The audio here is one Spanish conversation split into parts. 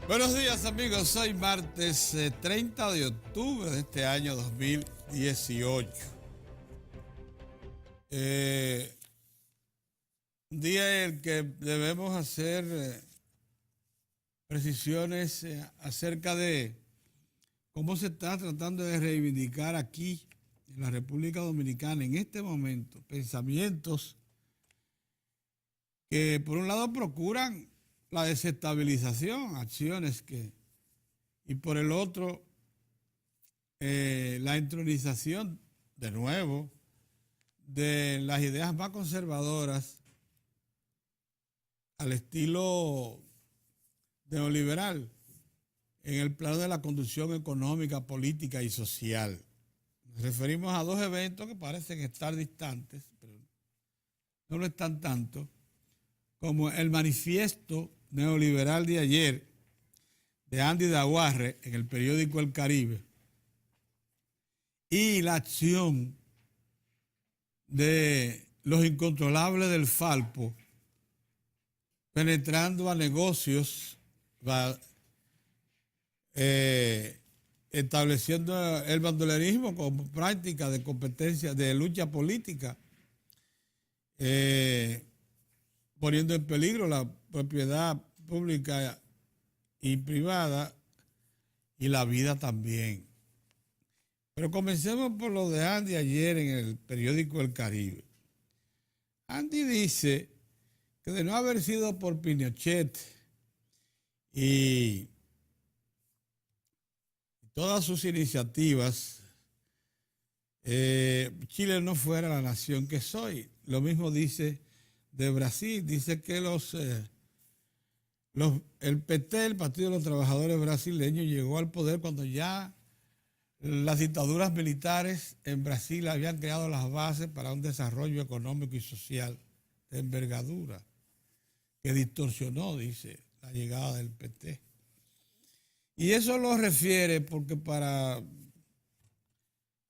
Buenos días amigos, hoy martes 30 de octubre de este año 2018. Un día en el que debemos hacer precisiones acerca de cómo se está tratando de reivindicar aquí en la República Dominicana en este momento pensamientos que por un lado procuran la desestabilización, acciones y por el otro la entronización de nuevo de las ideas más conservadoras al estilo neoliberal en el plano de la conducción económica, política y social. Nos referimos a dos eventos que parecen estar distantes, pero no lo están tanto, como el manifiesto neoliberal de ayer de Andy Daguarre en el periódico El Caribe y la acción de los incontrolables del Falpo penetrando a negocios, estableciendo el bandolerismo como práctica de competencia, de lucha política, poniendo en peligro la propiedad pública y privada y la vida también. Pero comencemos por lo de Andy ayer en el periódico El Caribe. Andy dice que de no haber sido por Pinochet y todas sus iniciativas, Chile no fuera la nación que soy. Lo mismo dice de Brasil, dice que el PT, el Partido de los Trabajadores Brasileños, llegó al poder cuando ya las dictaduras militares en Brasil habían creado las bases para un desarrollo económico y social de envergadura, que distorsionó, dice, la llegada del PT. Y eso lo refiere porque para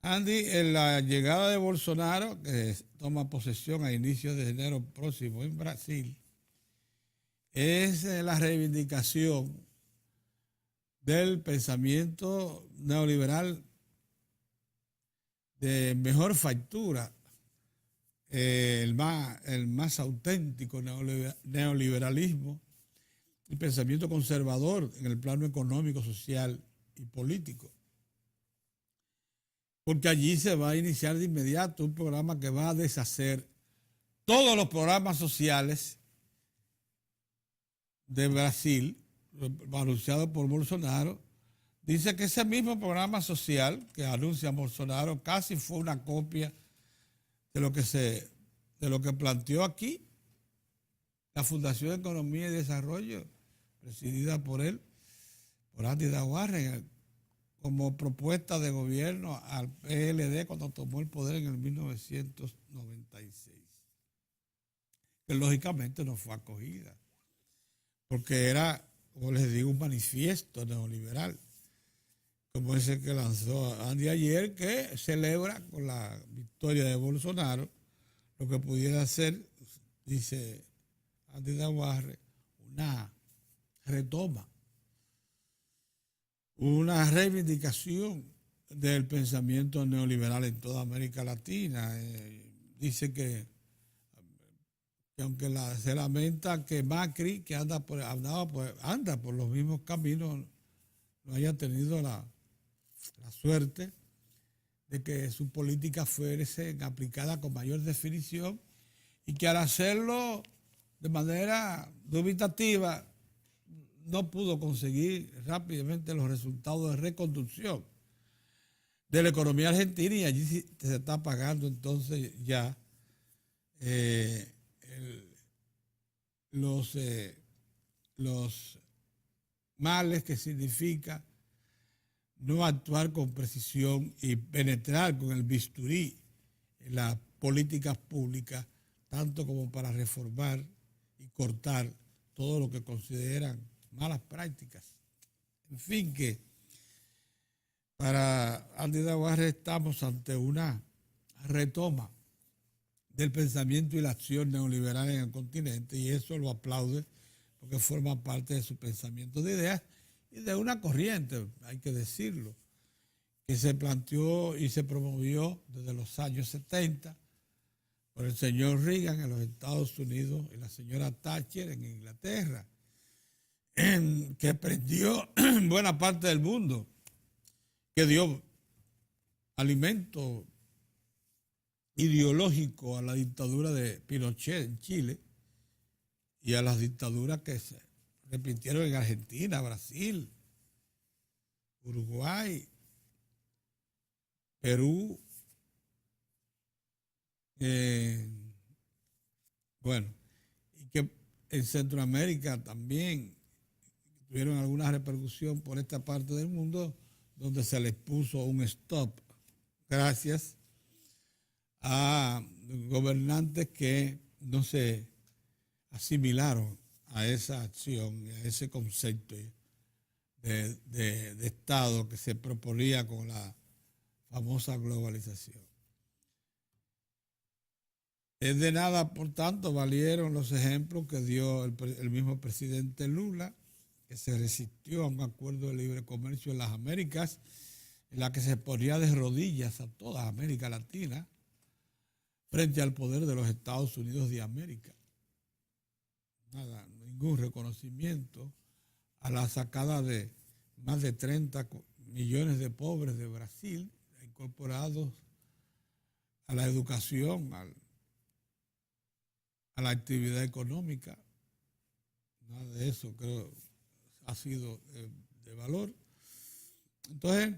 Andy, en la llegada de Bolsonaro, que toma posesión a inicios de enero próximo en Brasil, es la reivindicación del pensamiento neoliberal de mejor factura, el más auténtico neoliberalismo, el pensamiento conservador en el plano económico, social y político. Porque allí se va a iniciar de inmediato un programa que va a deshacer todos los programas sociales de Brasil, anunciado por Bolsonaro. Dice que ese mismo programa social que anuncia Bolsonaro casi fue una copia de lo que planteó aquí la Fundación de Economía y Desarrollo, presidida por él, por Andy Daguarre, como propuesta de gobierno al PLD cuando tomó el poder en el 1996, que lógicamente no fue acogida, porque era, como les digo, un manifiesto neoliberal, como ese que lanzó Andy ayer, que celebra con la victoria de Bolsonaro lo que pudiera ser, dice Andy Daguarre, una retoma, una reivindicación del pensamiento neoliberal en toda América Latina. Dice que aunque se lamenta que Macri, que anda por los mismos caminos, no haya tenido la suerte de que su política fuese aplicada con mayor definición y que al hacerlo de manera dubitativa no pudo conseguir rápidamente los resultados de reconducción de la economía argentina, y allí se está pagando entonces ya los males que significa no actuar con precisión y penetrar con el bisturí en las políticas públicas, tanto como para reformar y cortar todo lo que consideran malas prácticas. En fin, que para Andy Daguarre estamos ante una retoma del pensamiento y la acción neoliberal en el continente, y eso lo aplaude porque forma parte de su pensamiento de ideas y de una corriente, hay que decirlo, que se planteó y se promovió desde los años 70 por el señor Reagan en los Estados Unidos y la señora Thatcher en Inglaterra, que prendió buena parte del mundo, que dio alimento ideológico a la dictadura de Pinochet en Chile y a las dictaduras que se repitieron en Argentina, Brasil, Uruguay, Perú, bueno, y que en Centroamérica también tuvieron alguna repercusión por esta parte del mundo donde se les puso un stop gracias a gobernantes que no se asimilaron a esa acción, a ese concepto de Estado que se proponía con la famosa globalización. Es de nada, por tanto, valieron los ejemplos que dio el mismo presidente Lula, que se resistió a un acuerdo de libre comercio en las Américas, en la que se ponía de rodillas a toda América Latina frente al poder de los Estados Unidos de América. Nada, ningún reconocimiento a la sacada de más de 30 millones de pobres de Brasil, incorporados a la educación, a la actividad económica. Nada de eso creo ha sido de valor. Entonces,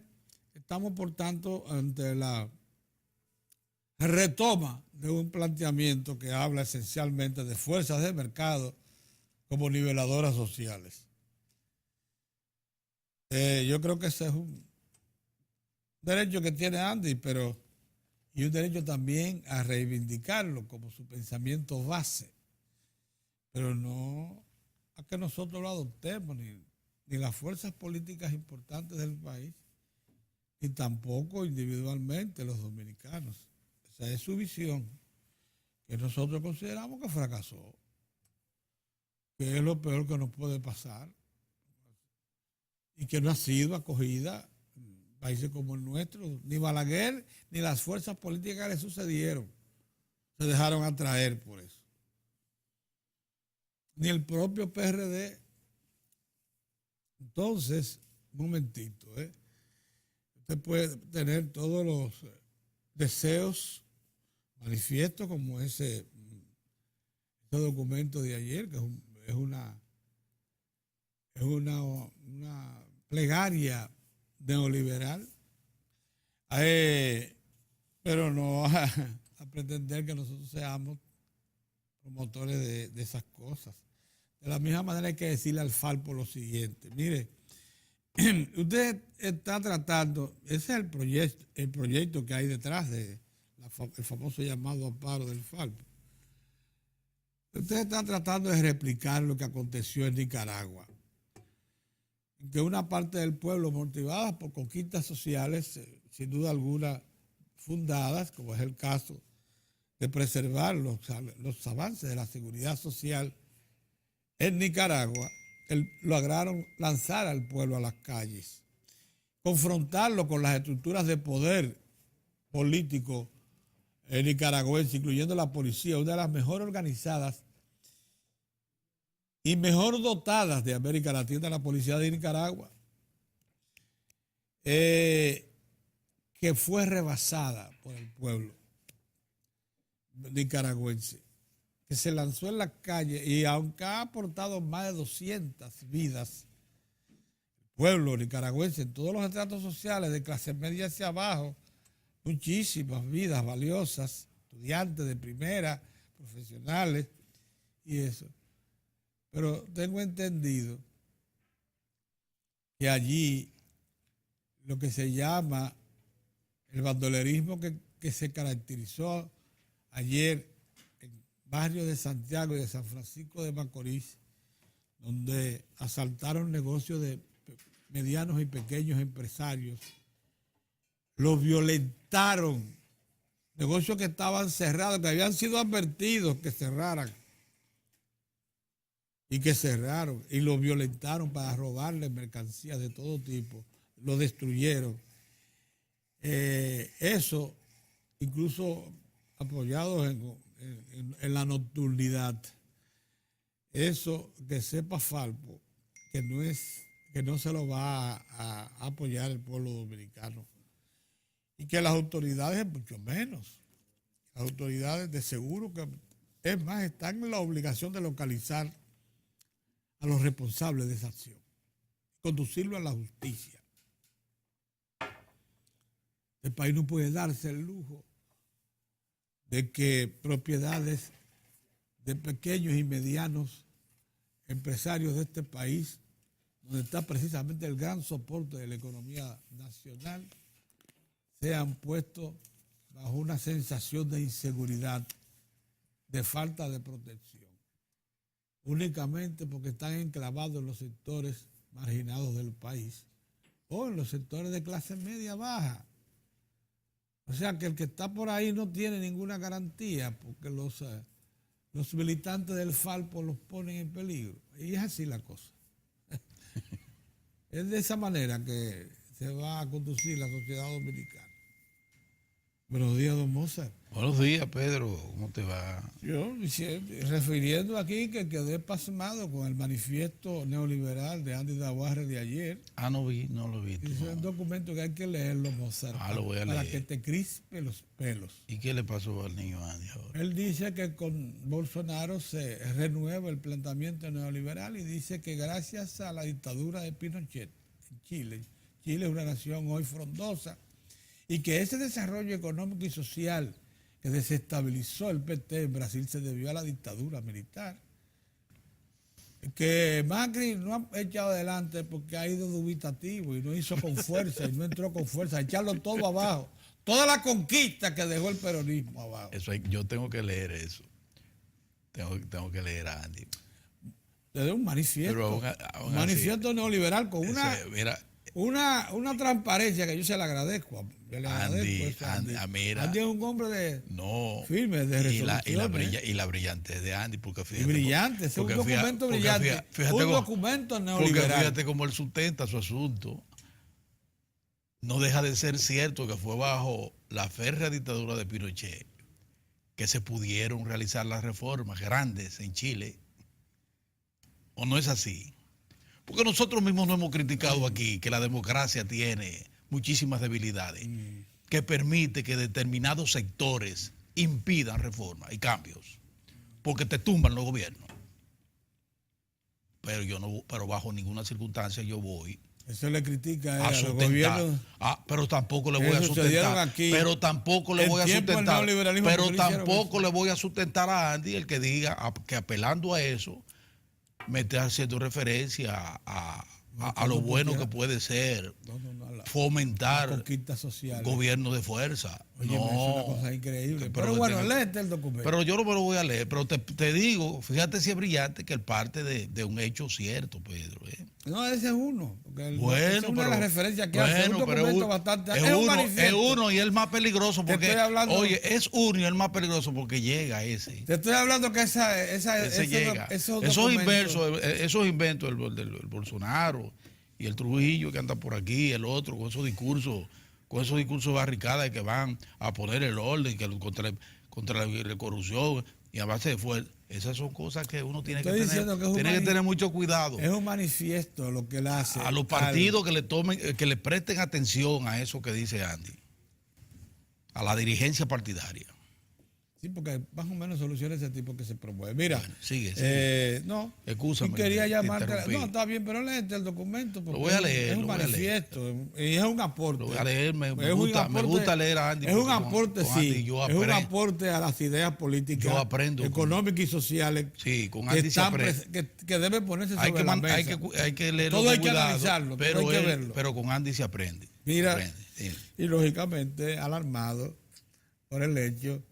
estamos por tanto ante la retoma de un planteamiento que habla esencialmente de fuerzas de mercado como niveladoras sociales. Yo creo que ese es un derecho que tiene Andy, y un derecho también a reivindicarlo como su pensamiento base, pero no a que nosotros lo adoptemos, ni las fuerzas políticas importantes del país, ni tampoco individualmente los dominicanos. Esa es su visión, que nosotros consideramos que fracasó, que es lo peor que nos puede pasar y que no ha sido acogida en países como el nuestro. Ni Balaguer ni las fuerzas políticas que le sucedieron se dejaron atraer por eso. Ni el propio PRD. Entonces, un momentito, usted puede tener todos los deseos manifiestos como ese documento de ayer, que es una plegaria neoliberal, pero no a pretender que nosotros seamos promotores de esas cosas. De la misma manera hay que decirle al Falpo lo siguiente: mire, usted está tratando, ese es el proyecto que hay detrás de el famoso llamado amparo del Falpo. Usted está tratando de replicar lo que aconteció en Nicaragua, que una parte del pueblo, motivada por conquistas sociales, sin duda alguna fundadas, como es el caso de preservar los avances de la seguridad social en Nicaragua, lograron lanzar al pueblo a las calles, confrontarlo con las estructuras de poder político nicaragüense, incluyendo la policía, una de las mejor organizadas y mejor dotadas de América Latina, la policía de Nicaragua, que fue rebasada por el pueblo nicaragüense, que se lanzó en la calle y aunque ha aportado más de 200 vidas, el pueblo nicaragüense en todos los estratos sociales, de clase media hacia abajo, muchísimas vidas valiosas, estudiantes de primera, profesionales y eso. Pero tengo entendido que allí lo que se llama el bandolerismo que se caracterizó ayer en barrios de Santiago y de San Francisco de Macorís, donde asaltaron negocios de medianos y pequeños empresarios, los violentaron, negocios que estaban cerrados, que habían sido advertidos que cerraran. y que cerraron y lo violentaron para robarle mercancías de todo tipo, lo destruyeron. Eso, incluso apoyados en la nocturnidad, eso que sepa Falpo, que no se lo va a apoyar el pueblo dominicano. Y que las autoridades, mucho menos. Las autoridades de seguro que, es más, están en la obligación de localizar a los responsables de esa acción, conducirlo a la justicia. El país no puede darse el lujo de que propiedades de pequeños y medianos empresarios de este país, donde está precisamente el gran soporte de la economía nacional, sean puestos bajo una sensación de inseguridad, de falta de protección, únicamente porque están enclavados en los sectores marginados del país o en los sectores de clase media baja. O sea que el que está por ahí no tiene ninguna garantía porque los militantes del Falpo los ponen en peligro. Y es así la cosa. Es de esa manera que se va a conducir la sociedad dominicana. Buenos días, don Mozart. Buenos días, Pedro. ¿Cómo te va? Yo, refiriendo aquí que quedé pasmado con el manifiesto neoliberal de Andy Navarre de ayer. No lo vi. Es un documento que hay que leerlo, Mozart, lo voy a para leer. que te crispe los pelos. ¿Y qué le pasó al niño Andy ahora? Él dice que con Bolsonaro se renueva el planteamiento neoliberal y dice que gracias a la dictadura de Pinochet en Chile es una nación hoy frondosa, y que ese desarrollo económico y social que desestabilizó el PT en Brasil se debió a la dictadura militar. Que Macri no ha echado adelante porque ha ido dubitativo y no hizo con fuerza y no entró con fuerza, echarlo todo abajo. Toda la conquista que dejó el peronismo abajo. Yo tengo que leer eso. Tengo que leer a Andy. Desde un manifiesto. Pero un manifiesto neoliberal con una transparencia que yo se la agradezco. Andy es un hombre firme, de resolución. Y la brillantez de Andy, porque fíjate. Y brillante, es un documento brillante. Un documento neoliberal. Porque fíjate cómo él sustenta su asunto. No deja de ser cierto que fue bajo la férrea dictadura de Pinochet que se pudieron realizar las reformas grandes en Chile. ¿O no es así? Porque nosotros mismos no hemos criticado aquí que la democracia tiene muchísimas debilidades que permite que determinados sectores impidan reformas y cambios porque te tumban los gobiernos. Pero bajo ninguna circunstancia yo voy eso le critica a los gobiernos. Pero tampoco le voy a sustentar. Pero tampoco le voy a sustentar. Pero tampoco le voy a sustentar a Andy el que diga que apelando a eso me está haciendo referencia a lo bueno que puede ser fomentar gobierno de fuerza. Oye, es una cosa increíble. Pero bueno, léete el documento. Pero yo no me lo voy a leer. Pero te digo, fíjate si es brillante que él parte de un hecho cierto, Pedro. No, ese es uno. Bueno, es una de las referencias que hace. Un documento bastante. Es uno y el más peligroso porque. Oye, es uno y el más peligroso porque llega ese. Te estoy hablando que ese llega. Esos inventos del Bolsonaro y el Trujillo que anda por aquí, el otro, con esos discursos barricadas que van a poner el orden contra la corrupción y a base de fuerza. Esas son cosas que uno tiene que tener mucho cuidado. Es un manifiesto lo que él hace. A los partidos que le presten atención a eso que dice Andy. A la dirigencia partidaria. Sí, porque más o menos soluciones de ese tipo que se promueve. Mira, bueno, sigue. No, excúsame. Quería llamarte. No, está bien, pero léete el documento. Lo voy a leer. Es un manifiesto y es un aporte. Lo voy a leer. Me gusta leer a Andy. Es un aporte, sí. Es un aporte a las ideas políticas, económicas y sociales. Sí, con Andy se aprende. Que deben ponerse sobre la mesa. Hay que leerlo. Todo hay que analizarlo, pero hay que verlo. Pero con Andy se aprende. Mira, y lógicamente alarmado por el hecho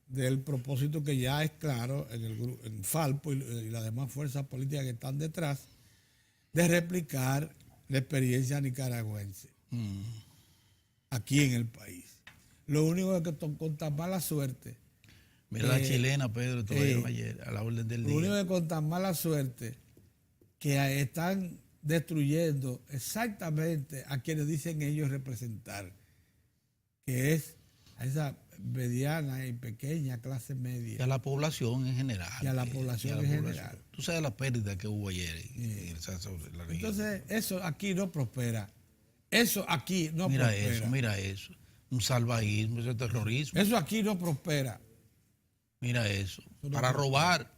del propósito que ya es claro en Falpo y las demás fuerzas políticas que están detrás, de replicar la experiencia nicaragüense aquí en el país. Lo único es que con tan mala suerte Mira la chilena, Pedro, te lo dieron ayer, a la orden del Lo único día. que con tan mala suerte que están destruyendo exactamente a quienes dicen ellos representar, que es a esa mediana y pequeña clase Y media. a la población en general. Y a la población en general. Tú sabes la pérdida que hubo ayer en la región. Entonces, eso aquí no prospera. Eso aquí no Mira prospera. mira eso. Un salvajismo, ese terrorismo. Eso aquí no prospera. Mira eso. no Para robar.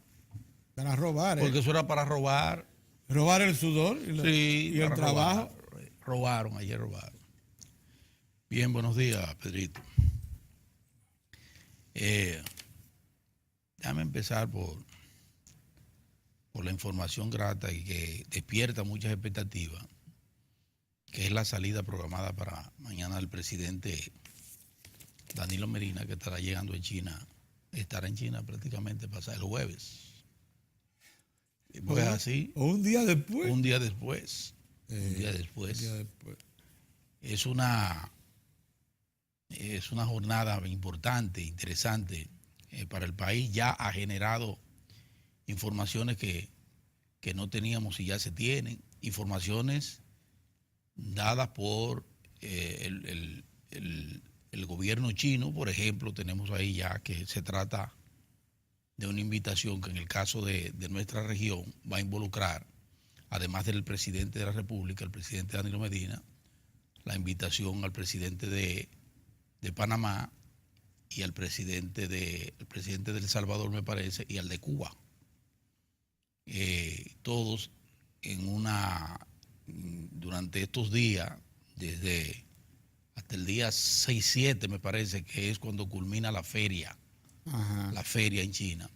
Para robar. Porque eso era para robar. Robar el sudor y el trabajo. Robaron, ayer robaron. Bien, buenos días, Pedrito. Déjame empezar por la información grata y que despierta muchas expectativas, que es la salida programada para mañana del presidente Danilo Medina, que estará llegando en China, estará en China prácticamente pasado el jueves. Pues así. O un día después. Un día después. Un día después. Es una jornada importante, interesante para el país. Ya ha generado informaciones que no teníamos y ya se tienen. Informaciones dadas por el gobierno chino, por ejemplo, tenemos ahí ya que se trata de una invitación que en el caso de nuestra región va a involucrar, además del presidente de la República, el presidente Danilo Medina, la invitación al presidente de Panamá y al presidente de El Salvador, me parece, y al de Cuba. Todos durante estos días, desde hasta el día 6-7, me parece que es cuando culmina la feria. Ajá. La feria en China,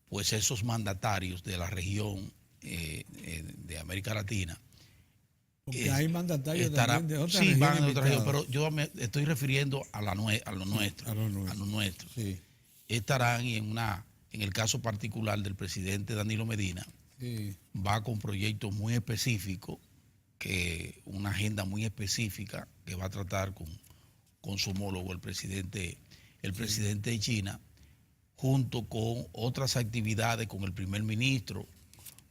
pues esos mandatarios de la región de América Latina. Porque hay mandatarios también de otras regiones. Sí, van de otras regiones, pero yo me estoy refiriendo a lo nuestro. A lo nuestro. Sí. Estarán en el caso particular del presidente Danilo Medina, sí, va con proyectos muy específicos, una agenda muy específica que va a tratar con su homólogo, el presidente de China, junto con otras actividades con el primer ministro,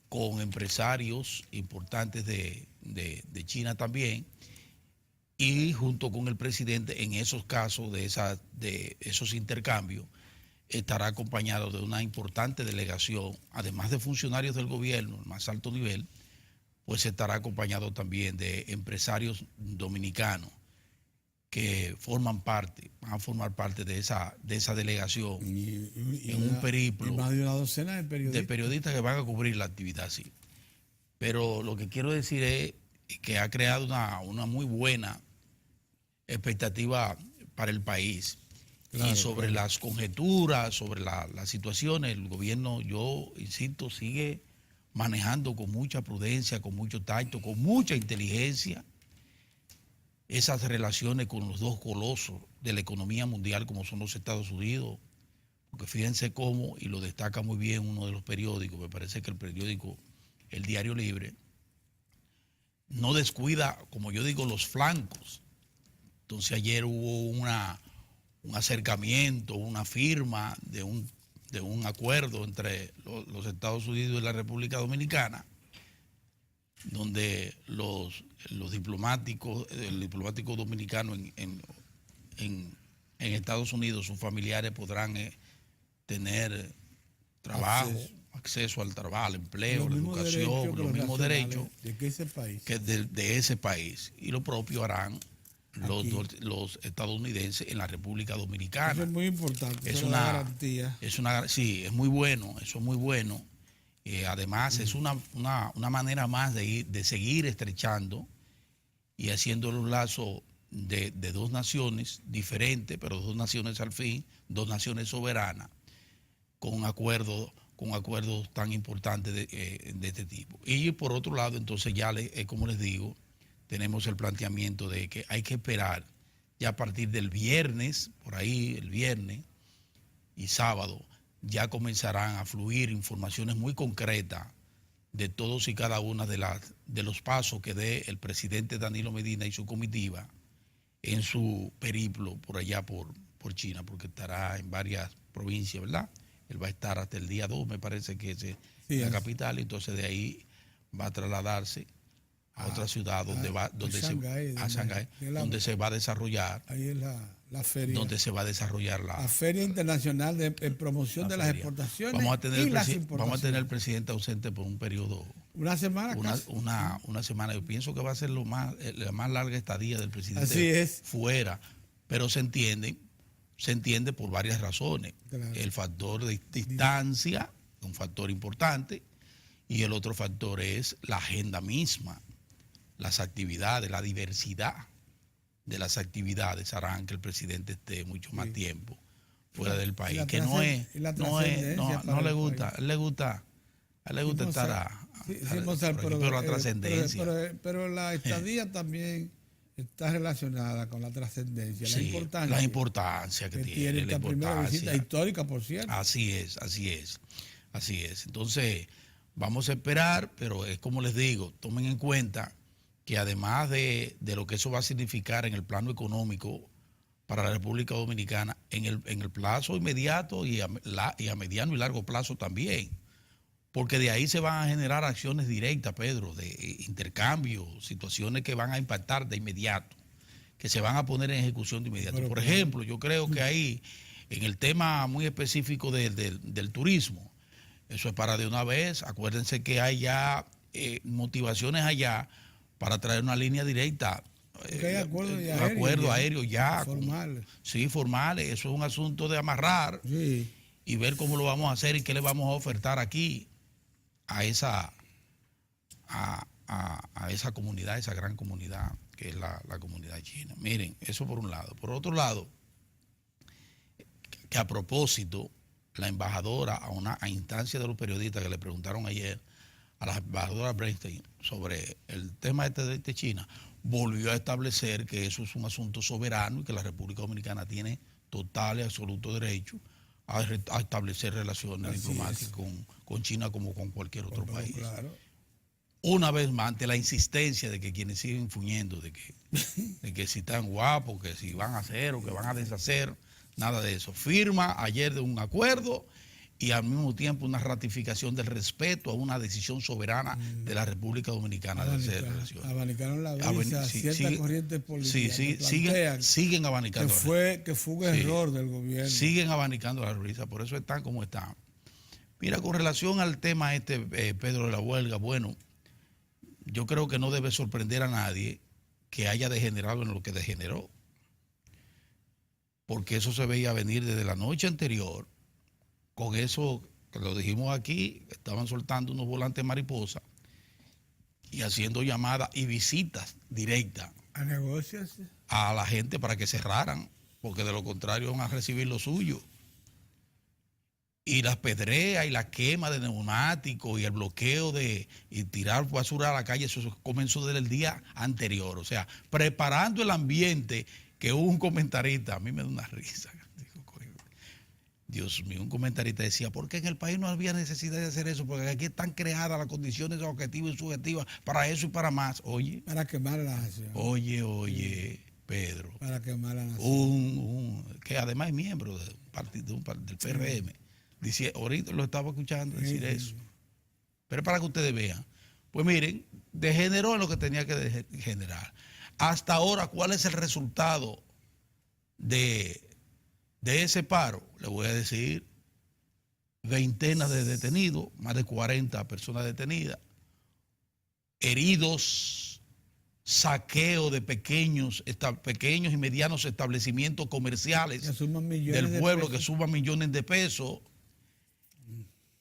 con empresarios importantes de China también, y junto con el presidente en esos casos de esos intercambios, estará acompañado de una importante delegación, además de funcionarios del gobierno, el más alto nivel, pues estará acompañado también de empresarios dominicanos que van a formar parte de esa delegación en un periplo y más de una docena de periodistas que van a cubrir la actividad, sí. Pero lo que quiero decir es que ha creado una muy buena expectativa para el país. Claro, y sobre las conjeturas, sobre las situaciones, el gobierno, yo insisto, sigue manejando con mucha prudencia, con mucho tacto, con mucha inteligencia esas relaciones con los dos colosos de la economía mundial como son los Estados Unidos, porque fíjense cómo, y lo destaca muy bien uno de los periódicos, me parece que el periódico El Diario Libre, no descuida, como yo digo, los flancos. Entonces ayer hubo un acercamiento, una firma de un acuerdo entre los Estados Unidos y la República Dominicana, donde el diplomático dominicano en Estados Unidos, sus familiares podrán tener trabajo, acceso al trabajo, al empleo, la educación, los mismos derechos de ese país. Y lo propio harán los estadounidenses en la República Dominicana. Eso es muy importante, es una garantía. Sí, es muy bueno, eso es muy bueno. Además, es una manera más de seguir estrechando y haciendo los lazos de dos naciones diferentes, pero dos naciones al fin, dos naciones soberanas, con acuerdos tan importantes de este tipo. Y por otro lado, entonces ya, como les digo, tenemos el planteamiento de que hay que esperar ya a partir del viernes, por ahí el viernes y sábado, ya comenzarán a fluir informaciones muy concretas de todos y cada una de los pasos que dé el presidente Danilo Medina y su comitiva en su periplo por allá por China, porque estará en varias provincia, ¿verdad? Él va a estar hasta el día 2, me parece que es en la capital, y entonces de ahí va a trasladarse a otra ciudad donde Shanghái, donde se va a desarrollar. Ahí es la feria. Donde se va a desarrollar la Feria Internacional de promoción de las exportaciones vamos a tener y las importaciones. Vamos a tener el presidente ausente por un periodo. Una semana casi. Una semana. Yo pienso que va a ser la más larga estadía del presidente. Así es. Fuera. Pero se entiende por varias razones. Claro. El factor de distancia, un factor importante, y el otro factor es la agenda misma, las actividades, la diversidad de las actividades harán que el presidente esté mucho más tiempo fuera del país, que no le gusta, a él le gusta estar pero la trascendencia. Pero la estadía también está relacionada con la trascendencia, la importancia que tiene esta primera visita histórica, por cierto. Así es. Entonces, vamos a esperar, pero es como les digo, tomen en cuenta que además de lo que eso va a significar en el plano económico para la República Dominicana, en el plazo inmediato y a mediano y largo plazo también, porque de ahí se van a generar acciones directas, Pedro, de intercambio, situaciones que van a impactar de inmediato, que se van a poner en ejecución de inmediato. Por ejemplo, yo creo que ahí, en el tema muy específico del turismo, eso es para de una vez. Acuérdense que hay ya motivaciones allá para traer una línea directa. Hay acuerdos aéreos ya. Formales. Formales. Eso es un asunto de amarrar y ver cómo lo vamos a hacer y qué le vamos a ofertar aquí a esa comunidad, esa gran comunidad que es la comunidad china. Miren, eso por un lado. Por otro lado, que a propósito, la embajadora, a instancia de los periodistas que le preguntaron ayer a la embajadora Bernstein sobre el tema de China, volvió a establecer que eso es un asunto soberano y que la República Dominicana tiene total y absoluto derecho a establecer relaciones diplomáticas con China como con cualquier otro país. Claro. Una vez más, ante la insistencia de que quienes siguen infuyendo de que si están guapos, que si van a hacer o que van a deshacer, nada de eso. Firma ayer de un acuerdo y al mismo tiempo una ratificación del respeto a una decisión soberana de la República Dominicana de hacer relaciones. Abanicaron la visa, ciertas corrientes políticas. Siguen abanicando. Que fue un error del gobierno. Siguen abanicando la visa, por eso están como están. Mira, con relación al tema Pedro, de la huelga, bueno, yo creo que no debe sorprender a nadie que haya degenerado en lo que degeneró, porque eso se veía venir desde la noche anterior. Con eso, que lo dijimos aquí, estaban soltando unos volantes mariposa y haciendo llamadas y visitas directas a negocios a la gente para que cerraran, porque de lo contrario van a recibir lo suyo. Y las pedreas y la quema de neumáticos y el bloqueo y tirar basura a la calle, eso comenzó desde el día anterior. O sea, preparando el ambiente, que hubo un comentarista, a mí me da una risa. Dios mío, un comentarista decía, ¿por qué en el país no había necesidad de hacer eso? Porque aquí están creadas las condiciones objetivas y subjetivas para eso y para más. Oye. Para quemar la nación. Oye, Pedro. Para quemar la nación. Que además es miembro del PRM. Dice, ahorita lo estaba escuchando decir eso. Pero para que ustedes vean. Pues miren, degeneró en lo que tenía que degenerar. Hasta ahora, ¿cuál es el resultado de ese paro? Le voy a decir, veintenas de detenidos, más de 40 personas detenidas, heridos, saqueo de pequeños y medianos establecimientos comerciales del pueblo que suman millones de pesos,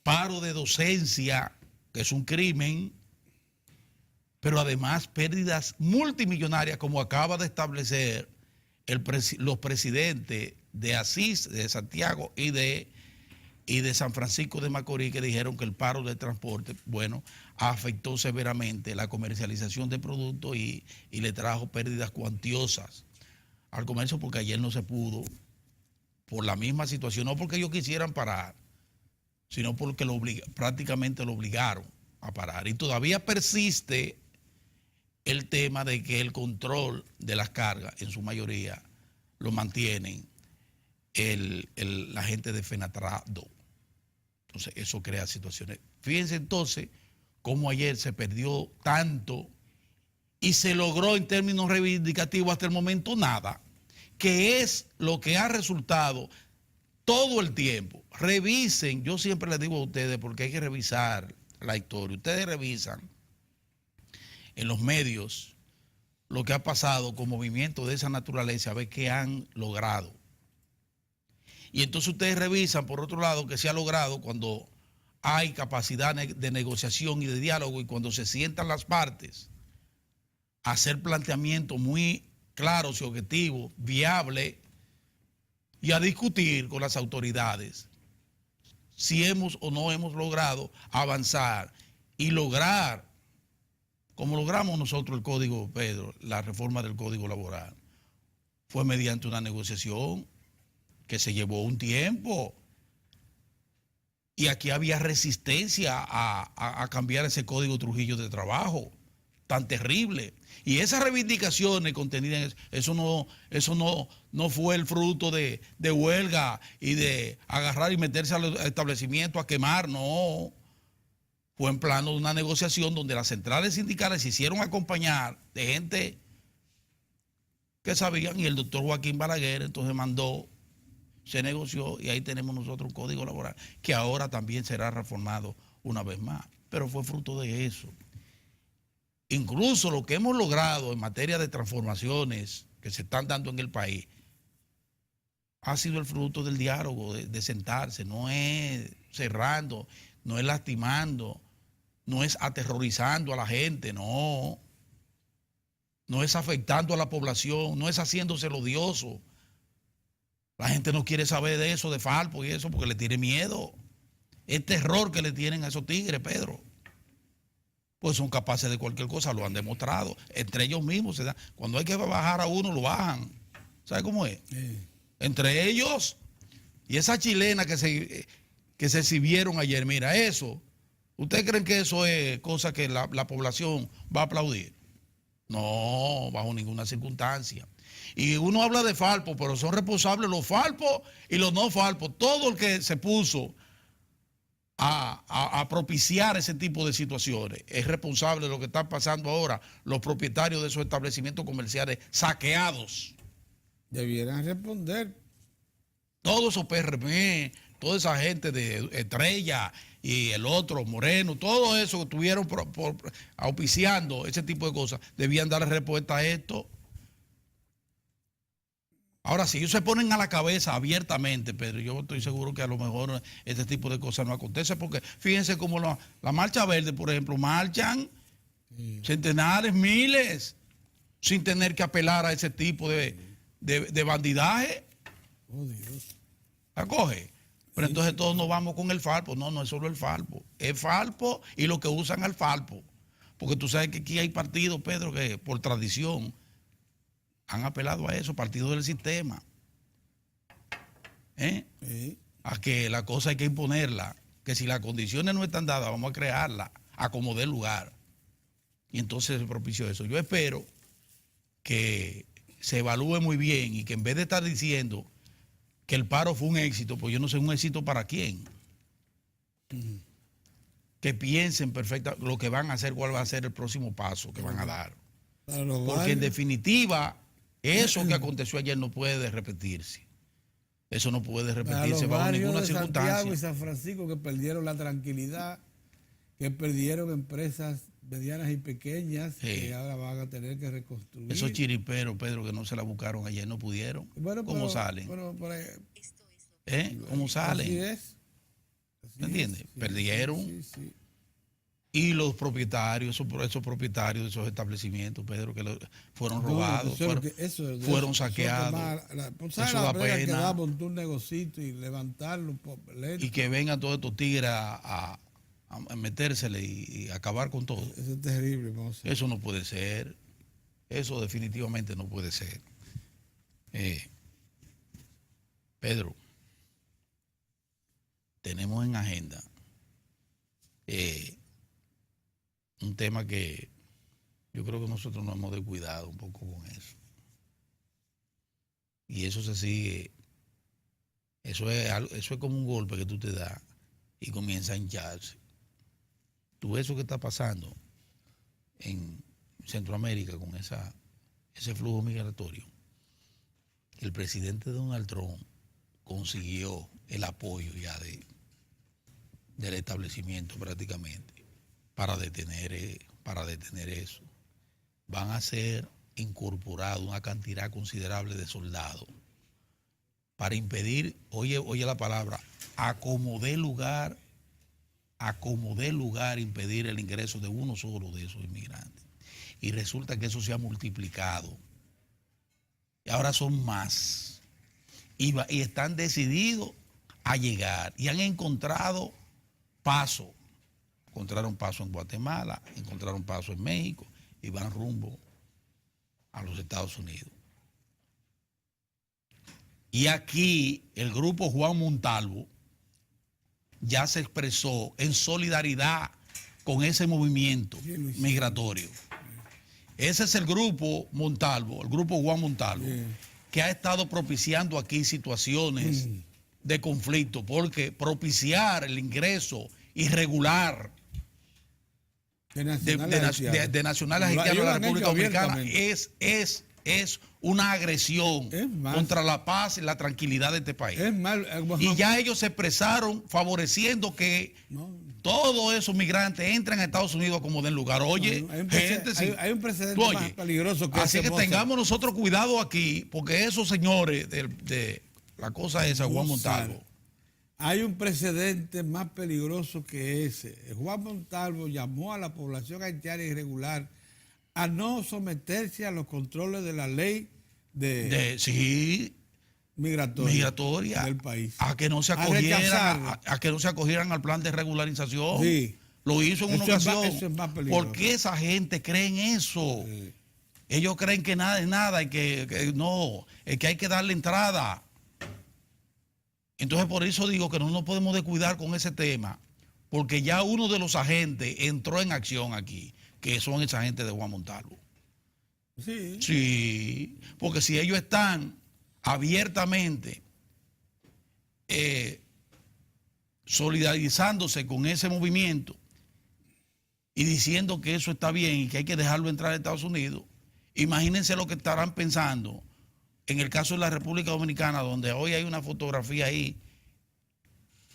paro de docencia, que es un crimen, pero además pérdidas multimillonarias, como acaba de establecer los presidentes de Asís, de Santiago y de San Francisco de Macorís, que dijeron que el paro de transporte, bueno, afectó severamente la comercialización de productos y le trajo pérdidas cuantiosas al comercio, porque ayer no se pudo, por la misma situación, no porque ellos quisieran parar, sino porque prácticamente lo obligaron a parar. Y todavía persiste el tema de que el control de las cargas, en su mayoría, lo mantienen la gente de Fenatrado. Entonces, eso crea situaciones. Fíjense entonces cómo ayer se perdió tanto y se logró en términos reivindicativos hasta el momento nada, que es lo que ha resultado todo el tiempo. Revisen, yo siempre les digo a ustedes, porque hay que revisar la historia. Ustedes revisan en los medios lo que ha pasado con movimientos de esa naturaleza, a ver qué han logrado. Y entonces ustedes revisan, por otro lado, que se ha logrado cuando hay capacidad de negociación y de diálogo y cuando se sientan las partes a hacer planteamientos muy claros y objetivos, viables, y a discutir con las autoridades si hemos o no hemos logrado avanzar y lograr, como logramos nosotros el Código, Pedro, la reforma del Código Laboral. Fue mediante una negociación que se llevó un tiempo. Y aquí había resistencia a cambiar ese Código Trujillo de trabajo tan terrible. Y esas reivindicaciones contenidas en eso no fue el fruto de huelga y de agarrar y meterse al establecimiento a quemar, no. Fue en plano de una negociación donde las centrales sindicales se hicieron acompañar de gente que sabían, y el doctor Joaquín Balaguer entonces mandó, se negoció, y ahí tenemos nosotros un código laboral que ahora también será reformado una vez más. Pero fue fruto de eso. Incluso lo que hemos logrado en materia de transformaciones que se están dando en el país ha sido el fruto del diálogo, de sentarse, no es cerrando, no es lastimando, no es aterrorizando a la gente, no es afectando a la población, no es haciéndose el odioso. La gente no quiere saber de eso, de Falpo y eso, porque le tiene miedo. El terror que le tienen a esos tigres, Pedro. Pues son capaces de cualquier cosa, lo han demostrado. Entre ellos mismos se da. Cuando hay que bajar a uno, lo bajan. ¿Sabe cómo es? Sí. Entre ellos y esa chilena que se exhibieron ayer, mira, eso. ¿Ustedes creen que eso es cosa que la población va a aplaudir? No, bajo ninguna circunstancia. Y uno habla de Falpo, pero son responsables los Falpos y los no Falpos. Todo el que se puso a propiciar ese tipo de situaciones es responsable de lo que está pasando ahora los propietarios de esos establecimientos comerciales saqueados. Debieran responder. Todos esos PRM, toda esa gente de Estrella y el otro, Moreno, todo eso que estuvieron auspiciando ese tipo de cosas, debían darle respuesta a esto. Ahora, si ellos se ponen a la cabeza abiertamente, Pedro, yo estoy seguro que a lo mejor este tipo de cosas no acontece, porque fíjense cómo la Marcha Verde, por ejemplo, marchan centenares, miles, sin tener que apelar a ese tipo de bandidaje. Oh, Dios. La coge. Pero entonces todos nos vamos con el Falpo. No es solo el Falpo. Es Falpo y los que usan al Falpo. Porque tú sabes que aquí hay partidos, Pedro, que por tradición han apelado a eso, partidos del sistema. Sí. A que la cosa hay que imponerla. Que si las condiciones no están dadas, vamos a crearla, a como dé lugar. Y entonces se propició eso. Yo espero que se evalúe muy bien y que en vez de estar diciendo que el paro fue un éxito, pues yo no sé un éxito para quién. Que piensen perfectamente lo que van a hacer, cuál va a ser el próximo paso que van a dar. Porque en definitiva, eso que aconteció ayer no puede repetirse. Eso no puede repetirse bajo ninguna circunstancia. Santiago y San Francisco que perdieron la tranquilidad, que perdieron empresas medianas y pequeñas, que ahora van a tener que reconstruir. Esos chiriperos, Pedro, que no se la buscaron ayer, no pudieron. Bueno, ¿Cómo salen? ¿Cómo salen? Así es. ¿Me entiendes? Sí, perdieron. Sí. Y los propietarios, esos propietarios de esos establecimientos, Pedro, que fueron robados, fueron saqueados. Eso da pena. Que da montar un negocito y levantarlo. Y que vengan todos estos tigres a metérsele y acabar con todo. Eso es terrible, Monse. Eso no puede ser. Eso definitivamente no puede ser. Pedro, tenemos en agenda un tema que yo creo que nosotros nos hemos descuidado un poco con eso. Y eso se sigue Eso es como un golpe que tú te das y comienza a hincharse. Tú ves eso que está pasando en Centroamérica con ese flujo migratorio. El presidente Donald Trump consiguió el apoyo ya del establecimiento prácticamente para detener eso. Van a ser incorporados una cantidad considerable de soldados para impedir, oye la palabra, acomodé lugar, impedir el ingreso de uno solo de esos inmigrantes. Y resulta que eso se ha multiplicado. Y ahora son más. Y están decididos a llegar. Y han encontrado paso. Encontraron paso en Guatemala, encontraron paso en México y van rumbo a los Estados Unidos. Y aquí el grupo Juan Montalvo ya se expresó en solidaridad con ese movimiento migratorio. Ese es el grupo Montalvo, el grupo Juan Montalvo, que ha estado propiciando aquí situaciones de conflicto, porque propiciar el ingreso irregular de nacionales haitianos de la República Dominicana es una agresión contra la paz y la tranquilidad de este país. Y ya ellos se expresaron favoreciendo que todos esos migrantes entren a Estados Unidos como den lugar. Oye, hay un precedente más peligroso que así que tengamos nosotros cuidado aquí, porque esos señores de la cosa esa, Juan Montalvo. Hay un precedente más peligroso que ese. Juan Montalvo llamó a la población haitiana irregular a no someterse a los controles de la ley migratoria del país, a que no se acogieran al plan de regularización. Sí. Lo hizo en una ocasión. Eso es más peligroso. ¿Por qué esa gente cree en eso? Sí. Ellos creen que nada es nada y que no, es que hay que darle entrada. Entonces por eso digo que no nos podemos descuidar con ese tema, porque ya uno de los agentes entró en acción aquí, que son esa gente de Juan Montalvo. Sí, porque si ellos están abiertamente solidarizándose con ese movimiento y diciendo que eso está bien y que hay que dejarlo entrar a Estados Unidos, imagínense lo que estarán pensando en el caso de la República Dominicana, donde hoy hay una fotografía ahí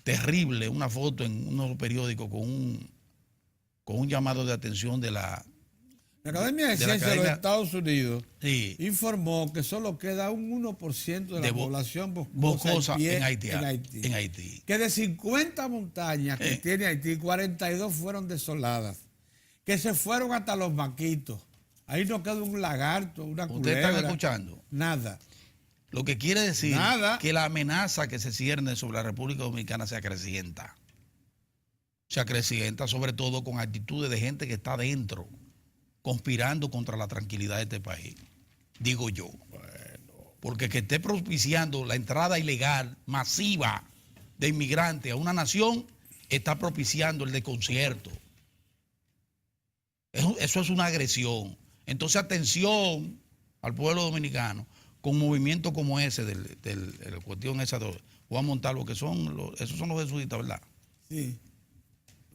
terrible, una foto en uno de los periódicos con un llamado de atención de la Academia de Ciencias de los Estados Unidos informó que solo queda un 1% de la población boscosa en Haití. Que de 50 montañas que tiene Haití, 42 fueron desoladas. Que se fueron hasta los maquitos. Ahí no queda un lagarto, una culebra. ¿Ustedes están escuchando? Nada. Lo que quiere decir que la amenaza que se cierne sobre la República Dominicana se acrecienta. Se acrecienta sobre todo con actitudes de gente que está dentro, conspirando contra la tranquilidad de este país. Digo yo. Porque que esté propiciando la entrada ilegal, masiva, de inmigrantes a una nación, está propiciando el desconcierto. Eso es una agresión. Entonces, atención al pueblo dominicano con movimientos como ese de la cuestión esa de Juan Montalvo, que esos son los jesuitas, ¿verdad? Sí.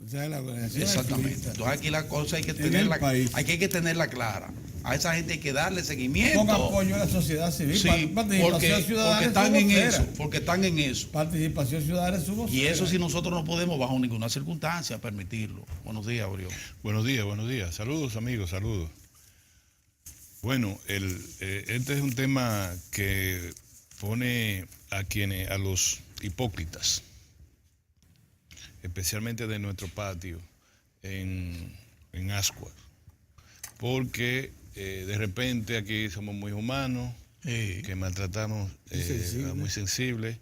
O sea, la exactamente. Entonces aquí la cosa hay que tenerla clara. A esa gente hay que darle seguimiento. Con apoyo a la sociedad civil. Sí, porque están en eso. Participación ciudadana es su voz. Y eso si nosotros no podemos bajo ninguna circunstancia permitirlo. Buenos días, Orión. Buenos días. Saludos, amigos, saludos. Bueno, este es un tema que pone a los hipócritas, especialmente de nuestro patio, en ascuas. Porque de repente aquí somos muy humanos, que maltratamos, muy sensibles.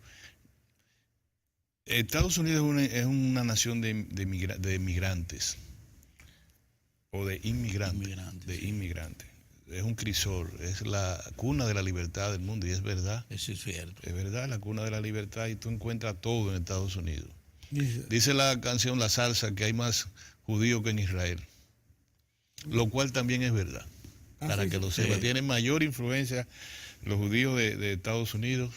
Estados Unidos es una nación de migrantes, o de inmigrantes. Es un crisol, es la cuna de la libertad del mundo, y es verdad. Eso es cierto. Es verdad, la cuna de la libertad, y tú encuentras todo en Estados Unidos. Dice la canción La Salsa que hay más judíos que en Israel, lo cual también es verdad, para que lo sepa. Tienen mayor influencia los judíos de Estados Unidos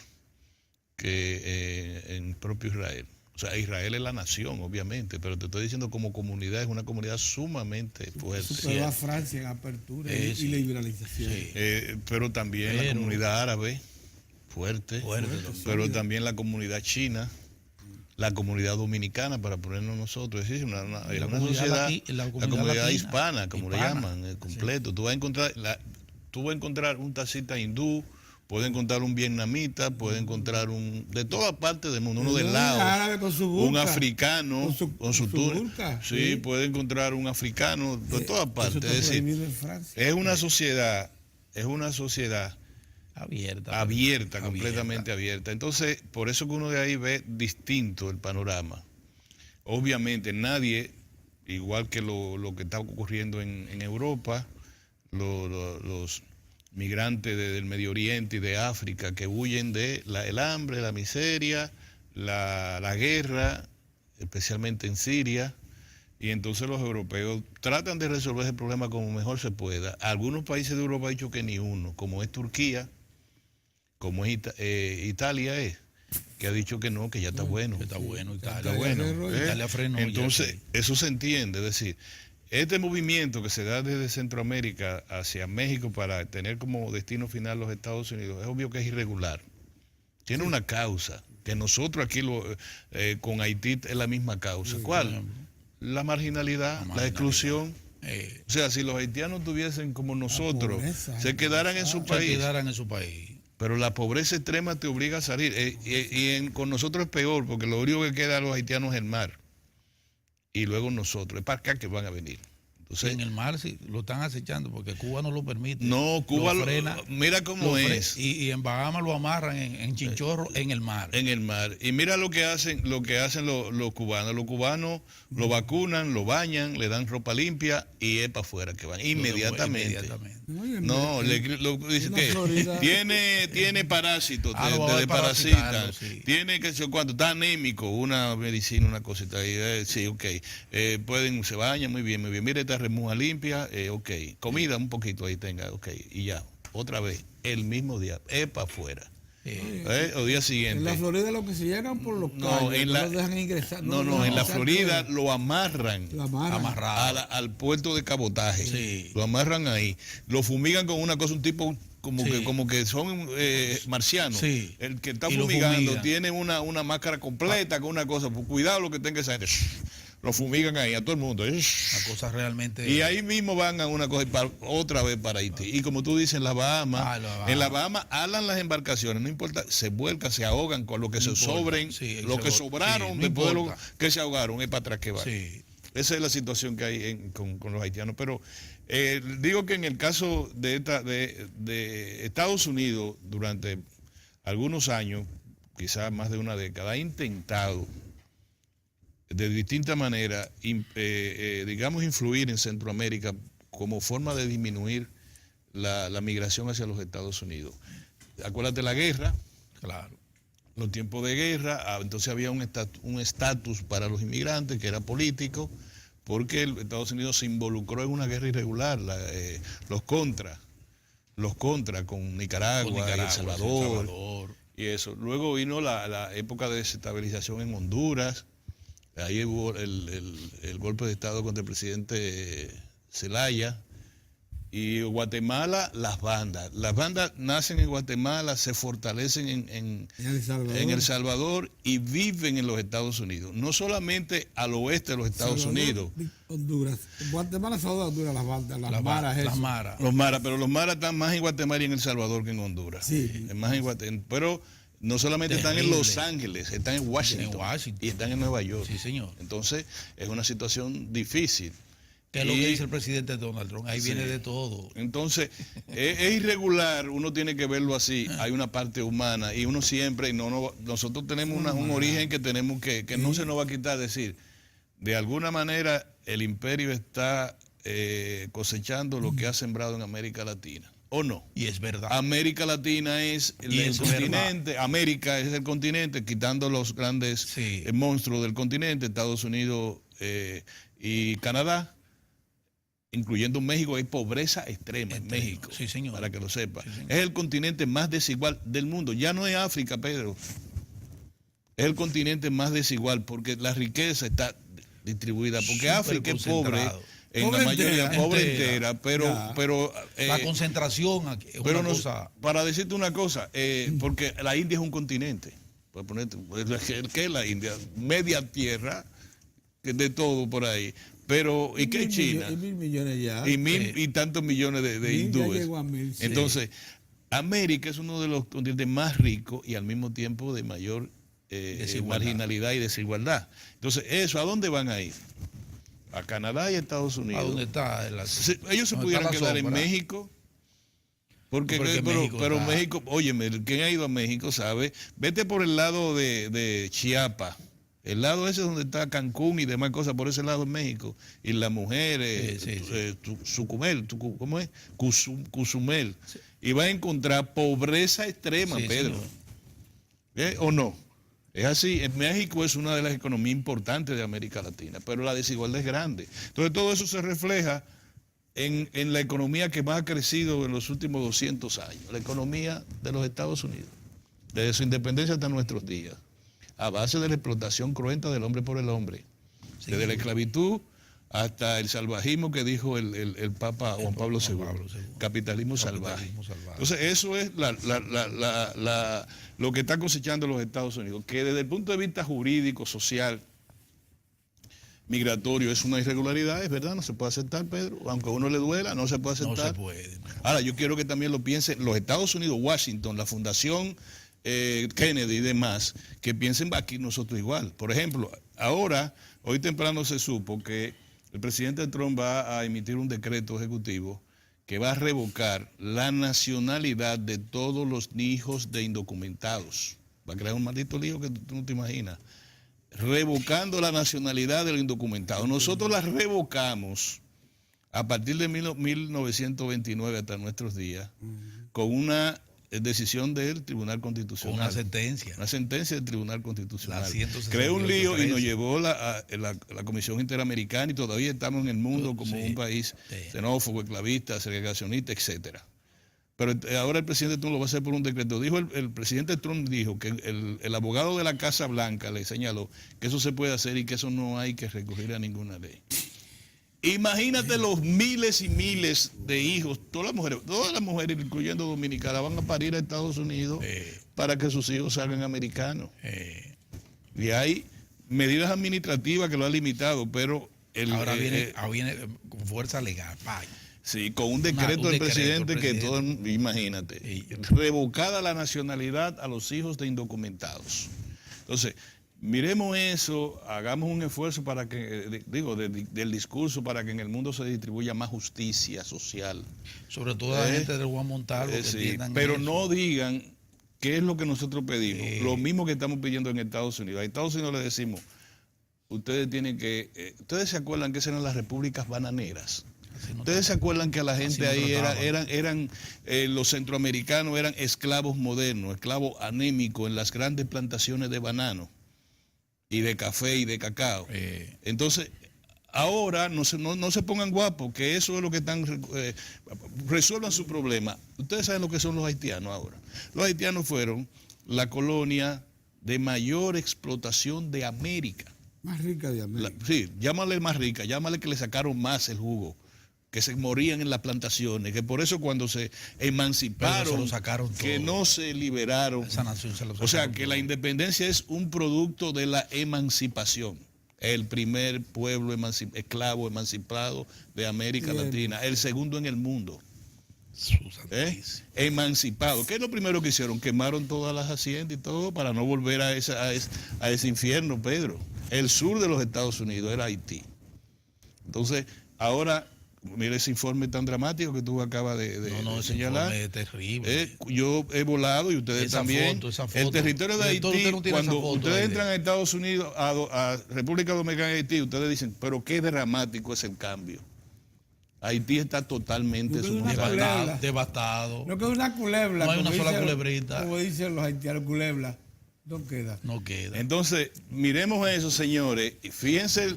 que en propio Israel. O sea, Israel es la nación, obviamente, pero te estoy diciendo como comunidad, es una comunidad sumamente fuerte. Superó a Francia en apertura y liberalización. Sí. Pero también la comunidad árabe, fuerte, pero también la comunidad china, la comunidad dominicana, para ponernos nosotros, es decir, una sociedad, la comunidad hispana, como le llaman, completo. Sí. Tú vas a encontrar un taxista hindú, puedes encontrar un vietnamita, puedes encontrar de todas partes del mundo, uno del Laos, un africano con su burka. Sí, puede encontrar un africano de todas partes. Es decir, es una sociedad abierta, completamente abierta. Entonces, por eso que uno de ahí ve distinto el panorama. Obviamente nadie, igual que lo que está ocurriendo en Europa, los migrantes del Medio Oriente y de África que huyen de el hambre, la miseria, la guerra, especialmente en Siria, y entonces los europeos tratan de resolver ese problema como mejor se pueda. Algunos países de Europa han dicho que ni uno, como es Turquía, como es Italia, que ha dicho que no, que ya está bueno. Que está bueno, Italia. Está bueno. Italia frenó. Entonces, eso se entiende, es decir, este movimiento que se da desde Centroamérica hacia México para tener como destino final los Estados Unidos, es obvio que es irregular. Tiene una causa, que nosotros aquí con Haití es la misma causa. ¿Cuál? La marginalidad, la exclusión. O sea, si los haitianos tuviesen como nosotros, se quedaran en su país. Pero la pobreza extrema te obliga a salir. Con nosotros es peor, porque lo único que queda a los haitianos es el mar. Y luego nosotros, es para acá que van a venir. Entonces, en el mar sí lo están acechando porque Cuba no lo permite. No, Cuba lo frena, mira cómo es. Y en Bahamas lo amarran en chinchorro en el mar. En el mar. Y mira lo que hacen los cubanos. Los cubanos lo vacunan, lo bañan, le dan ropa limpia y es para afuera que van. Inmediatamente. No, dice que tiene parásitos, te parasitan. Sí. Tiene que ser cuánto, está anémico, una medicina, una cosita. Sí, ok. Se bañan muy bien. Mire, esta remuja limpia, ok. Comida un poquito ahí tenga, ok. Y ya, otra vez, el mismo día, es para afuera. O día siguiente. En la Florida lo que se llegan por los calles, no los dejan ingresar. No, en la Florida lo amarran. Amarrado. Al puerto de cabotaje. Sí. Lo amarran ahí. Lo fumigan con una cosa, un tipo como que son marcianos. Sí. El que está fumigando tiene una máscara completa con una cosa. Pues cuidado lo que tenga esa gente. Lo fumigan ahí a todo el mundo. La cosa realmente. Y ahí mismo van a una cosa y otra vez para Haití. Y como tú dices, en las Bahamas, alan las embarcaciones, no importa, se vuelcan, se ahogan con lo que se sobren, lo que sobraron después de lo que se ahogaron, es para atrás que van. Sí. Esa es la situación que hay con los haitianos. Pero digo que en el caso de Estados Unidos, durante algunos años, quizás más de una década, ha intentado de distinta manera, digamos, influir en Centroamérica como forma de disminuir la migración hacia los Estados Unidos. Acuérdate la guerra, claro. Los tiempos de guerra, entonces había un estatus para los inmigrantes que era político, porque Estados Unidos se involucró en una guerra irregular, los contras con Nicaragua, y El Salvador, y eso. Luego vino la época de desestabilización en Honduras. Ahí hubo el golpe de Estado contra el presidente Zelaya. Y Guatemala, las bandas. Las bandas nacen en Guatemala, se fortalecen en El Salvador y viven en los Estados Unidos. No solamente al oeste de los Estados Unidos. Honduras. Guatemala, Salvador, Honduras, las bandas, las maras. Los maras, pero los maras están más en Guatemala y en El Salvador que en Honduras. Sí. Más en Guatemala. Pero no solamente están en Los Ángeles, están en Washington y están en Nueva York. Sí, señor. Entonces, es una situación difícil. ¿Qué es lo que dice el presidente Donald Trump? Ahí viene de todo. Entonces, es irregular, uno tiene que verlo así. Hay una parte humana y uno siempre, nosotros tenemos un origen que tenemos que no se nos va a quitar. Decir, de alguna manera el imperio está cosechando lo que ha sembrado en América Latina. ¿O no? Y es verdad. América Latina es el continente, verdad. América es el continente, quitando los grandes monstruos del continente, Estados Unidos y Canadá. Incluyendo México, hay pobreza extrema en México, sí, señor. Para que lo sepa. Sí, es el continente más desigual del mundo. Ya no es África, Pedro. Es el continente más desigual porque la riqueza está distribuida. Porque África es pobre en Pobre la mayoría, entera, pobre entera, pero la concentración aquí es pero una cosa. para decirte una cosa, porque la India es un continente. Por ponerte, ¿qué es la India? Media tierra, de todo por ahí. Pero, ¿y qué es China? Y 1.000 millones ya. Y tantos millones de Ya hindúes. llegó a 1.000, sí. Entonces, América es uno de los continentes más ricos y al mismo tiempo de mayor marginalidad y desigualdad. Entonces, ¿eso a dónde van a ir? A Canadá y a Estados Unidos. ¿A dónde está? Ellos se pudieran quedar en México. Pero México, óyeme, quien ha ido a México sabe, vete por el lado de Chiapas, el lado ese donde está Cancún y demás cosas, por ese lado en México, y las mujeres, Sucumel, ¿cómo es? Cozumel, sí. Y va a encontrar pobreza extrema, Pedro. ¿O no? Es así, en México es una de las economías importantes de América Latina, pero la desigualdad es grande. Entonces todo eso se refleja en la economía que más ha crecido en los últimos 200 años, la economía de los Estados Unidos, desde su independencia hasta nuestros días, a base de la explotación cruenta del hombre por el hombre, desde la esclavitud hasta el salvajismo que dijo el Papa Juan Pablo II, capitalismo salvaje. Entonces eso es lo que está cosechando los Estados Unidos, que desde el punto de vista jurídico, social, migratorio es una irregularidad, es verdad, no se puede aceptar, Pedro, aunque a uno le duela, no se puede aceptar. No se puede. Ahora, yo quiero que también lo piensen los Estados Unidos, Washington, la Fundación Kennedy y demás, que piensen aquí nosotros igual. Por ejemplo, hoy temprano se supo que el presidente Trump va a emitir un decreto ejecutivo que va a revocar la nacionalidad de todos los hijos de indocumentados. Va a crear un maldito lío que tú no te imaginas. Revocando la nacionalidad de los indocumentados. Nosotros la revocamos a partir de 1929 hasta nuestros días con una decisión del Tribunal Constitucional. Una sentencia. Una sentencia del Tribunal Constitucional. 168, Creó un lío y nos llevó la Comisión Interamericana y todavía estamos en el mundo como un país xenófobo, esclavista, segregacionista, etcétera. Pero ahora el presidente Trump lo va a hacer por un decreto. El presidente Trump dijo que el abogado de la Casa Blanca le señaló que eso se puede hacer y que eso no hay que recurrir a ninguna ley. Imagínate los miles y miles de hijos, todas las mujeres, incluyendo dominicanas, van a parir a Estados Unidos para que sus hijos salgan americanos. Y hay medidas administrativas que lo han limitado, pero ahora viene con fuerza legal. Vaya. Sí, con un decreto del presidente que todo, imagínate, revocada la nacionalidad a los hijos de indocumentados. Entonces, miremos eso, hagamos un esfuerzo para que, del discurso, para que en el mundo se distribuya más justicia social. Sobre todo a la gente del Juan Montalvo. Pero no digan qué es lo que nosotros pedimos, lo mismo que estamos pidiendo en Estados Unidos. A Estados Unidos le decimos, ustedes tienen que, ustedes se acuerdan que esas eran las repúblicas bananeras. ¿Ustedes se acuerdan que a la gente ahí eran los centroamericanos eran esclavos modernos, esclavos anémicos en las grandes plantaciones de banano y de café y de cacao? Entonces, ahora no se pongan guapos, que eso es lo que están, resuelvan su problema. Ustedes saben lo que son los haitianos ahora. Los haitianos fueron la colonia de mayor explotación de América. Más rica de América. Sí, llámale más rica, llámale que le sacaron más el jugo, que se morían en las plantaciones, que por eso cuando se emanciparon, que no se liberaron. Esa nación se lo sacaron. O sea, que la independencia es un producto de la emancipación. El primer pueblo esclavo emancipado de América Latina, el segundo en el mundo. Emancipado. ¿Qué es lo primero que hicieron? Quemaron todas las haciendas y todo para no volver a ese infierno, Pedro. El sur de los Estados Unidos era Haití. Entonces, ahora, mira ese informe tan dramático que tú acabas de señalar. Es terrible. Yo he volado y ustedes también. Esa foto. El territorio de Haití, cuando ustedes entran a Estados Unidos, a República Dominicana y Haití, ustedes dicen, pero qué dramático es el cambio. Haití está totalmente devastado. No queda una culebra. No hay una sola culebrita. Como dicen los haitianos, culebra. No queda. Entonces, miremos eso, señores. Fíjense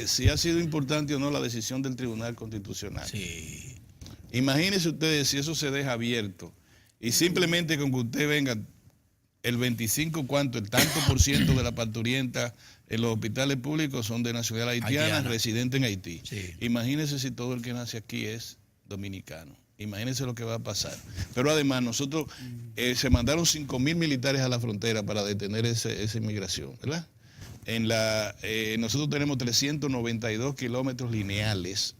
si ha sido importante o no la decisión del Tribunal Constitucional. Sí. Imagínense ustedes si eso se deja abierto y simplemente con que usted venga, el 25, ¿cuánto? El tanto por ciento de las parturientas en los hospitales públicos son de nacionalidad haitiana, residentes en Haití. Sí. Imagínense si todo el que nace aquí es dominicano. Imagínense lo que va a pasar. Pero además nosotros se mandaron 5.000 militares a la frontera para detener esa inmigración, ¿verdad? Nosotros tenemos 392 kilómetros lineales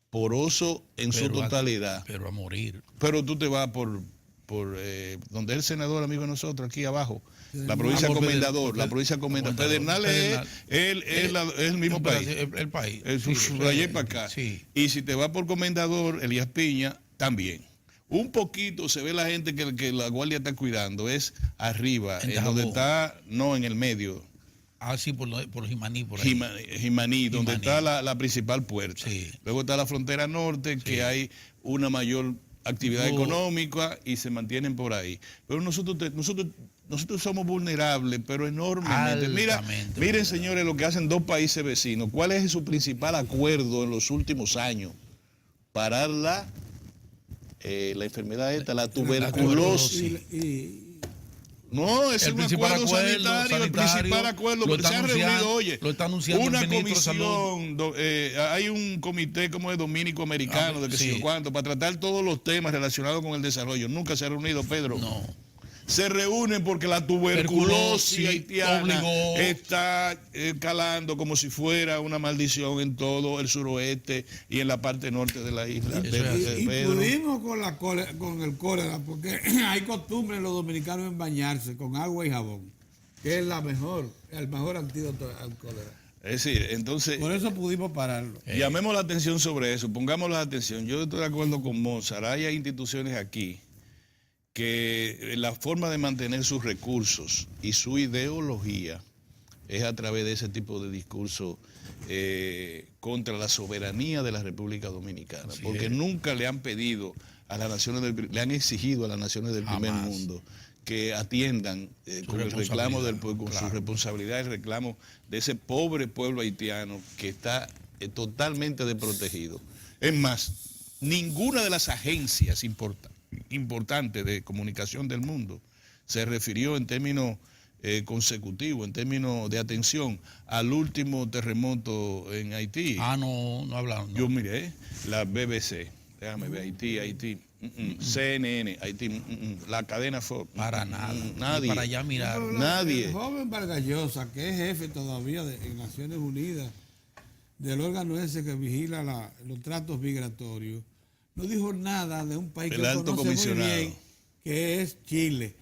poroso en su totalidad. Pero a morir. Pero tú te vas por donde es el senador amigo de nosotros, aquí abajo, la provincia Comendador, Pedernales es el mismo país. El país. Allá para acá. Sí. Y si te vas por Comendador, Elías Piña, también. Un poquito se ve la gente que la guardia está cuidando, es arriba, en donde está, no en el medio. Ah, sí, por Jimaní, por ahí. Jimaní, donde está la principal puerta. Sí. Luego está la frontera norte, que hay una mayor actividad económica y se mantienen por ahí. Pero nosotros somos vulnerables, pero enormemente. Miren, señores, lo que hacen dos países vecinos. ¿Cuál es su principal acuerdo en los últimos años? Parar la enfermedad esta, la tuberculosis. No, es un acuerdo sanitario, el principal acuerdo, porque se han reunido, oye, lo está anunciando una el ministro comisión, hay un comité como es dominico-americano, de que sé yo cuánto, para tratar todos los temas relacionados con el desarrollo. Nunca se ha reunido, Pedro. No. Se reúnen porque la tuberculosis haitiana está calando como si fuera una maldición en todo el suroeste y en la parte norte de la isla. Y pudimos con el cólera, porque hay costumbre en los dominicanos en bañarse con agua y jabón, que es el mejor antídoto al cólera. Es decir, entonces... Por eso pudimos pararlo. Llamemos la atención sobre eso, pongamos la atención. Yo estoy de acuerdo con Mozart, hay instituciones aquí que la forma de mantener sus recursos y su ideología es a través de ese tipo de discurso contra la soberanía de la República Dominicana, porque nunca le han pedido a las naciones le han exigido a las naciones del primer mundo que atiendan con el reclamo del pueblo, con su responsabilidad, el reclamo de ese pobre pueblo haitiano que está totalmente desprotegido. Es más, ninguna de las agencias importante de comunicación del mundo se refirió en términos consecutivos, en términos de atención al último terremoto en Haití. No hablaron. No. Yo miré la BBC, déjame ver, Haití, CNN, Haití, la cadena Fox. Para nada. Nadie. Para allá mirar. Nadie. El joven Vargas Llosa, que es jefe todavía en Naciones Unidas, del órgano ese que vigila los tratos migratorios, no dijo nada de un país que conoce muy bien, que es Chile,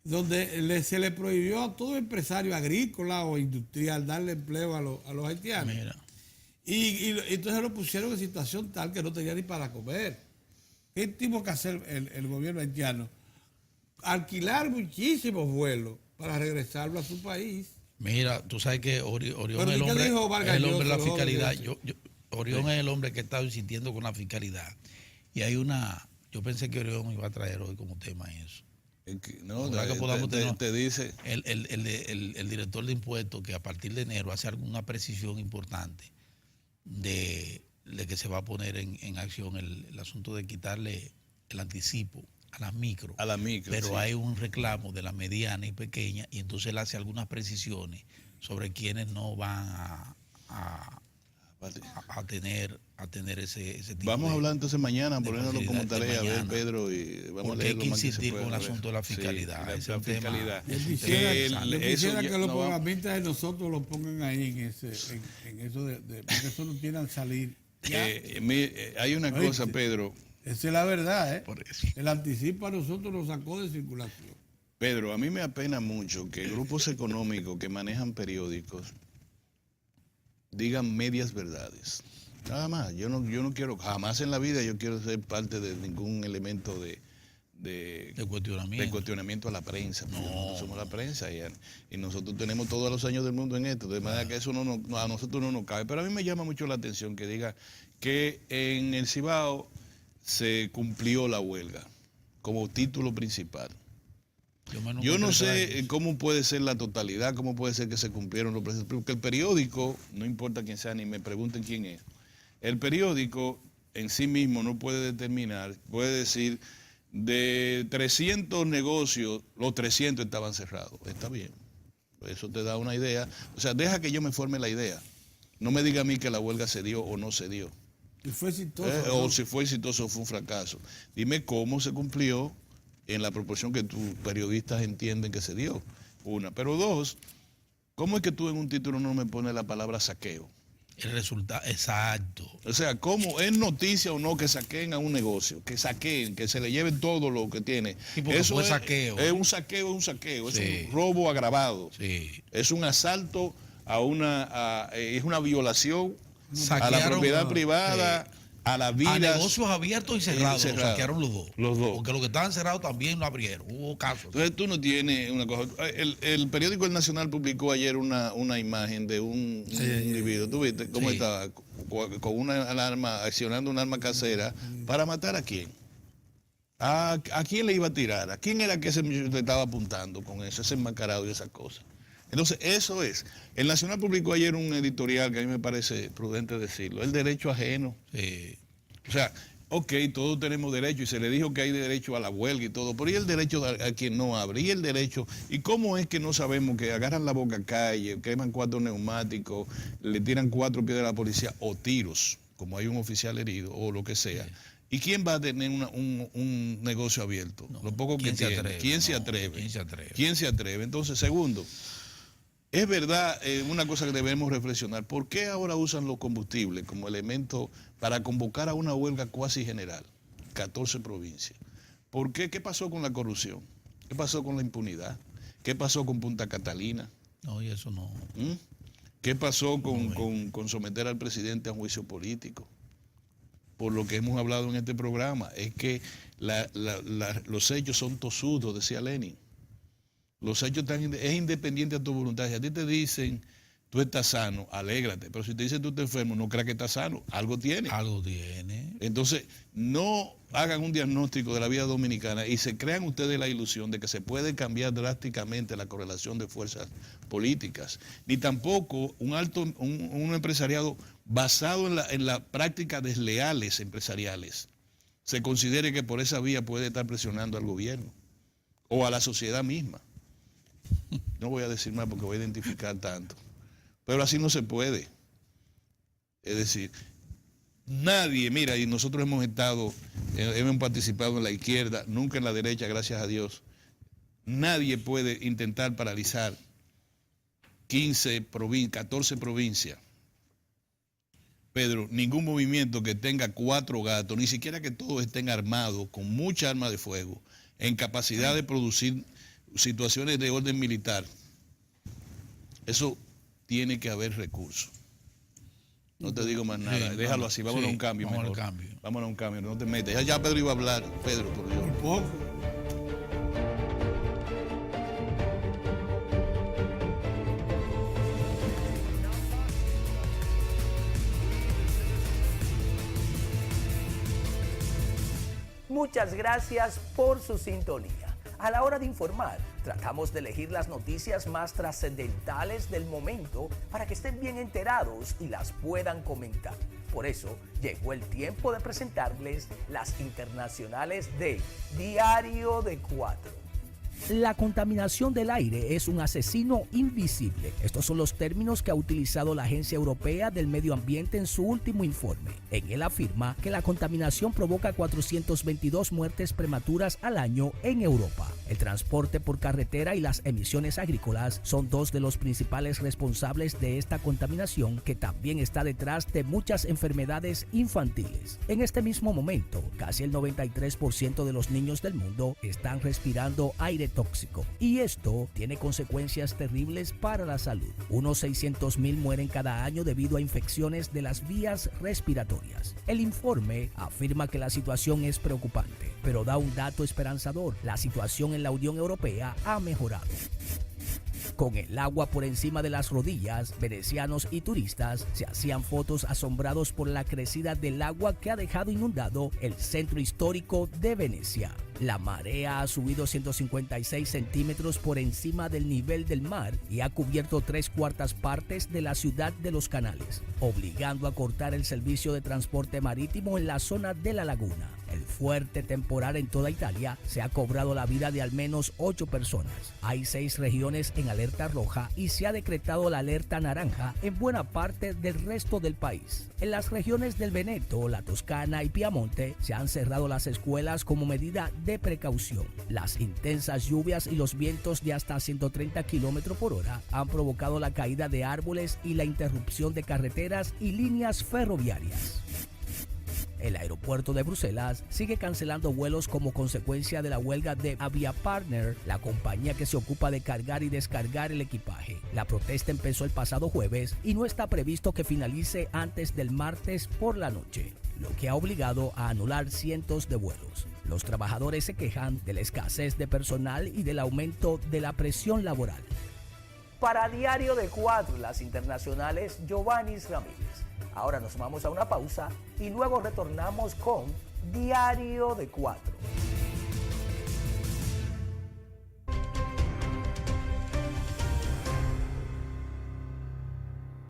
donde se le prohibió a todo empresario agrícola o industrial darle empleo a los haitianos. Mira. Y entonces lo pusieron en situación tal que no tenía ni para comer. ¿Qué tuvo que hacer el gobierno haitiano? Alquilar muchísimos vuelos para regresarlo a su país. Mira, tú sabes que Orión es el hombre de la fiscalidad. Orión es el hombre que está insistiendo con la fiscalidad. Y hay yo pensé que Orión iba a traer hoy como tema eso. No, te dice el director de impuestos que a partir de enero hace alguna precisión importante de que se va a poner en acción el asunto de quitarle el anticipo a las micro. Pero hay un reclamo de la mediana y pequeña, y entonces él hace algunas precisiones sobre quienes no van a tener ese tipo. Vamos a hablar entonces mañana, ponerlo como tarea, a ver, Pedro, y vamos a leer. Hay que insistir con el asunto de la fiscalidad. Sí, la fiscalidad. Yo quisiera que los programistas de nosotros lo pongan ahí en eso porque eso no tienen salir. Hay una cosa, Pedro. Esa es la verdad, El anticipo a nosotros nos sacó de circulación. Pedro, a mí me apena mucho que grupos económicos que manejan periódicos digan medias verdades. Nada más. Yo no quiero, jamás en la vida yo quiero ser parte de ningún elemento de cuestionamiento a la prensa. Nosotros somos la prensa y nosotros tenemos todos los años del mundo en esto, de manera que eso a nosotros no nos cabe. Pero a mí me llama mucho la atención que diga que en el Cibao se cumplió la huelga como título principal. Yo no sé cómo puede ser la totalidad, cómo puede ser que se cumplieron los precios, porque el periódico, no importa quién sea, ni me pregunten quién es, el periódico en sí mismo no puede determinar, puede decir, de 300 negocios, los 300 estaban cerrados. Está bien. Eso te da una idea. O sea, deja que yo me forme la idea. No me diga a mí que la huelga se dio o no se dio. Y fue exitoso. ¿No? O si fue exitoso o fue un fracaso. Dime cómo se cumplió en la proporción que tus periodistas entienden que se dio. Una. Pero dos, ¿cómo es que tú en un título no me pones la palabra saqueo? El resultado, exacto. O sea, ¿cómo es noticia o no que saquen a un negocio? Que saquen, que se le lleven todo lo que tiene. Sí, porque eso fue es saqueo. Es un saqueo, es Sí. un robo agravado. Sí. Es un asalto es una violación a la Saquearon, propiedad privada, sí, a la a vida. negocios abiertos y cerrados. Los cerrado. saquearon los dos. Los dos. Porque los que estaban cerrados también lo abrieron. Hubo casos. Entonces tú no tienes una cosa. El periódico El Nacional publicó ayer una imagen de un individuo. ¿Tú viste cómo Sí. estaba? Con una alarma, accionando una arma casera. ¿Para matar a quién? ¿A quién le iba a tirar? ¿A quién era que le estaba apuntando con eso, ese enmascarado y esas cosas? Entonces, eso es. El Nacional publicó ayer un editorial que a mí me parece prudente decirlo. El derecho ajeno. Sí. O sea, ok, todos tenemos derecho y se le dijo que hay derecho a la huelga y todo, pero ¿y el derecho a quien no abre? ¿Y el derecho? ¿Y cómo es que no sabemos que agarran la boca calle, queman 4 neumáticos, le tiran 4 piedras a la policía o tiros, como hay un oficial herido o lo que sea? Sí. ¿Y quién va a tener un negocio abierto? No. Lo poco que ¿Quién se tiene. atreve? ¿Quién se No. atreve? ¿Quién se atreve? ¿Quién se atreve? Entonces, segundo, es verdad, una cosa que debemos reflexionar, ¿por qué ahora usan los combustibles como elemento para convocar a una huelga cuasi general? 14 provincias. ¿Por qué? ¿Qué pasó con la corrupción? ¿Qué pasó con la impunidad? ¿Qué pasó con Punta Catalina? No, y eso no. ¿Qué pasó con someter al presidente a un juicio político? Por lo que hemos hablado en este programa, es que los hechos son tosudos, decía Lenin. Los hechos es independiente a tu voluntad. Si a ti te dicen, tú estás sano, alégrate. Pero si te dicen, tú estás enfermo, no creas que estás sano. Algo tiene. Algo tiene. Entonces, no hagan un diagnóstico de la vida dominicana y se crean ustedes la ilusión de que se puede cambiar drásticamente la correlación de fuerzas políticas. Ni tampoco un empresariado basado en la práctica desleales empresariales se considere que por esa vía puede estar presionando al gobierno o a la sociedad misma. No voy a decir más porque voy a identificar tanto. Pero así no se puede. Es decir, nadie, mira, y nosotros hemos participado en la izquierda, nunca en la derecha, gracias a Dios. Nadie puede intentar paralizar 14 provincias. Pedro, ningún movimiento que tenga 4 gatos, ni siquiera que todos estén armados con mucha arma de fuego, en capacidad de producir situaciones de orden militar. Eso tiene que haber recursos. No te digo más nada. Sí, déjalo así. Vámonos a un cambio vamos mejor. al cambio. Vámonos a un cambio. No te metas. Ya Pedro iba a hablar. Pedro, por Dios. Un poco. Muchas gracias por su sintonía. A la hora de informar, tratamos de elegir las noticias más trascendentales del momento para que estén bien enterados y las puedan comentar. Por eso, llegó el tiempo de presentarles las internacionales de Diario de 4. La contaminación del aire es un asesino invisible. Estos son los términos que ha utilizado la Agencia Europea del Medio Ambiente en su último informe. En él afirma que la contaminación provoca 422 muertes prematuras al año en Europa. El transporte por carretera y las emisiones agrícolas son 2 de los principales responsables de esta contaminación, que también está detrás de muchas enfermedades infantiles. En este mismo momento, casi el 93% de los niños del mundo están respirando aire tóxico, y esto tiene consecuencias terribles para la salud. Unos 600,000 mueren cada año debido a infecciones de las vías respiratorias. El informe afirma que la situación es preocupante, pero da un dato esperanzador: la situación en la Unión Europea ha mejorado. Con el agua por encima de las rodillas, venecianos y turistas se hacían fotos asombrados por la crecida del agua que ha dejado inundado el centro histórico de Venecia. La marea ha subido 156 centímetros por encima del nivel del mar y ha cubierto 3/4 partes de la ciudad de Los Canales, obligando a cortar el servicio de transporte marítimo en la zona de la laguna. El fuerte temporal en toda Italia se ha cobrado la vida de al menos 8 personas. Hay 6 regiones en alerta roja y se ha decretado la alerta naranja en buena parte del resto del país. En las regiones del Veneto, la Toscana y Piamonte se han cerrado las escuelas como medida de precaución. Las intensas lluvias y los vientos de hasta 130 km por hora han provocado la caída de árboles y la interrupción de carreteras y líneas ferroviarias. El aeropuerto de Bruselas sigue cancelando vuelos como consecuencia de la huelga de Aviapartner, la compañía que se ocupa de cargar y descargar el equipaje. La protesta empezó el pasado jueves y no está previsto que finalice antes del martes por la noche, lo que ha obligado a anular cientos de vuelos. Los trabajadores se quejan de la escasez de personal y del aumento de la presión laboral. Para Diario de 4, las internacionales, Giovanni Ramírez. Ahora nos vamos a una pausa y luego retornamos con Diario de 4.